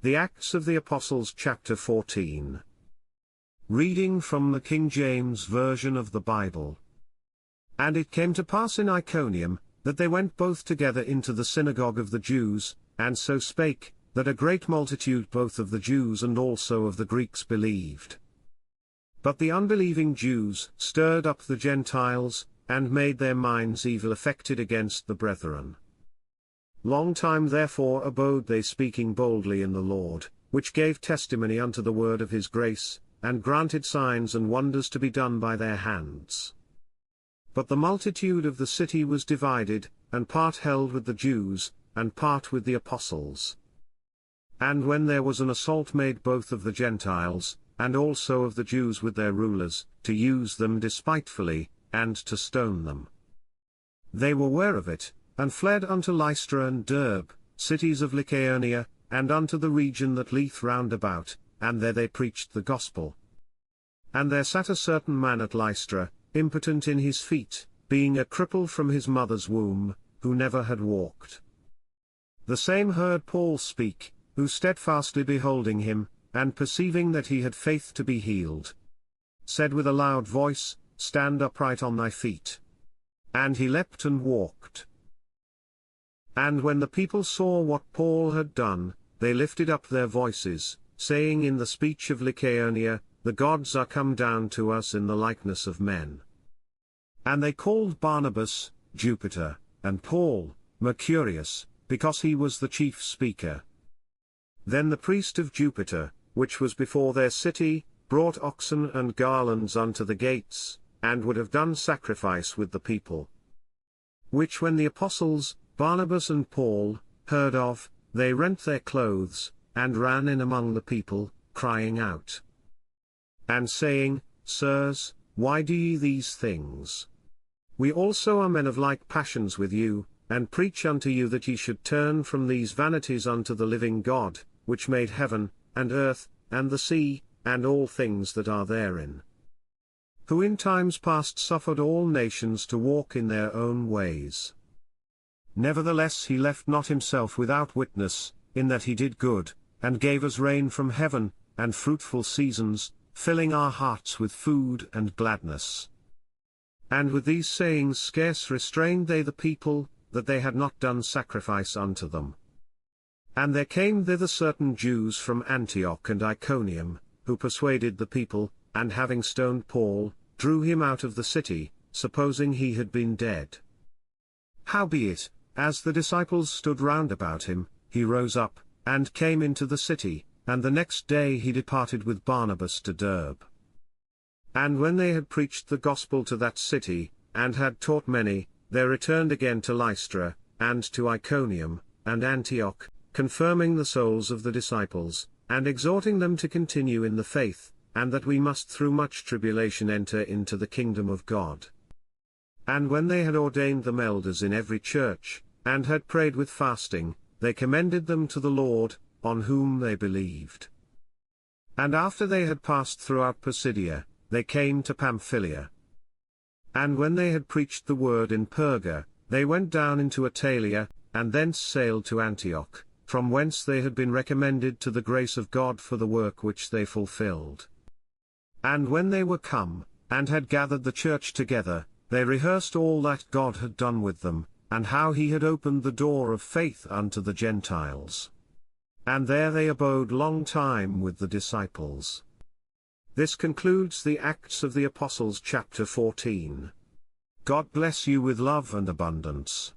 The Acts of the Apostles chapter 14. Reading from the King James Version of the Bible. And it came to pass in Iconium, that they went both together into the synagogue of the Jews, and so spake, that a great multitude both of the Jews and also of the Greeks believed. But the unbelieving Jews stirred up the Gentiles, and made their minds evil affected against the brethren. Long time therefore abode they speaking boldly in the Lord, which gave testimony unto the word of his grace, and granted signs and wonders to be done by their hands. But the multitude of the city was divided, and part held with the Jews, and part with the apostles. And when there was an assault made both of the Gentiles, and also of the Jews with their rulers, to use them despitefully, and to stone them, they were ware of it, and fled unto Lystra and Derbe, cities of Lycaonia, and unto the region that lieth round about, and there they preached the gospel. And there sat a certain man at Lystra, impotent in his feet, being a cripple from his mother's womb, who never had walked. The same heard Paul speak, who steadfastly beholding him, and perceiving that he had faith to be healed, said with a loud voice, Stand upright on thy feet. And he leapt and walked. And when the people saw what Paul had done, they lifted up their voices, saying in the speech of Lycaonia, The gods are come down to us in the likeness of men. And they called Barnabas, Jupiter, and Paul, Mercurius, because he was the chief speaker. Then the priest of Jupiter, which was before their city, brought oxen and garlands unto the gates, and would have done sacrifice with the people. Which when the apostles, Barnabas and Paul, heard of, they rent their clothes, and ran in among the people, crying out, and saying, Sirs, why do ye these things? We also are men of like passions with you, and preach unto you that ye should turn from these vanities unto the living God, which made heaven, and earth, and the sea, and all things that are therein. Who in times past suffered all nations to walk in their own ways. Nevertheless he left not himself without witness, in that he did good, and gave us rain from heaven, and fruitful seasons, filling our hearts with food and gladness. And with these sayings scarce restrained they the people, that they had not done sacrifice unto them. And there came thither certain Jews from Antioch and Iconium, who persuaded the people, and having stoned Paul, drew him out of the city, supposing he had been dead. Howbeit, as the disciples stood round about him, he rose up, and came into the city, and the next day he departed with Barnabas to Derbe. And when they had preached the gospel to that city, and had taught many, they returned again to Lystra, and to Iconium, and Antioch, confirming the souls of the disciples, and exhorting them to continue in the faith, and that we must through much tribulation enter into the kingdom of God. And when they had ordained them elders in every church, and had prayed with fasting, they commended them to the Lord, on whom they believed. And after they had passed throughout Pisidia, they came to Pamphylia. And when they had preached the word in Perga, they went down into Attalia, and thence sailed to Antioch, from whence they had been recommended to the grace of God for the work which they fulfilled. And when they were come, and had gathered the church together, they rehearsed all that God had done with them, and how he had opened the door of faith unto the Gentiles. And there they abode long time with the disciples. This concludes the Acts of the Apostles chapter 14. God bless you with love and abundance.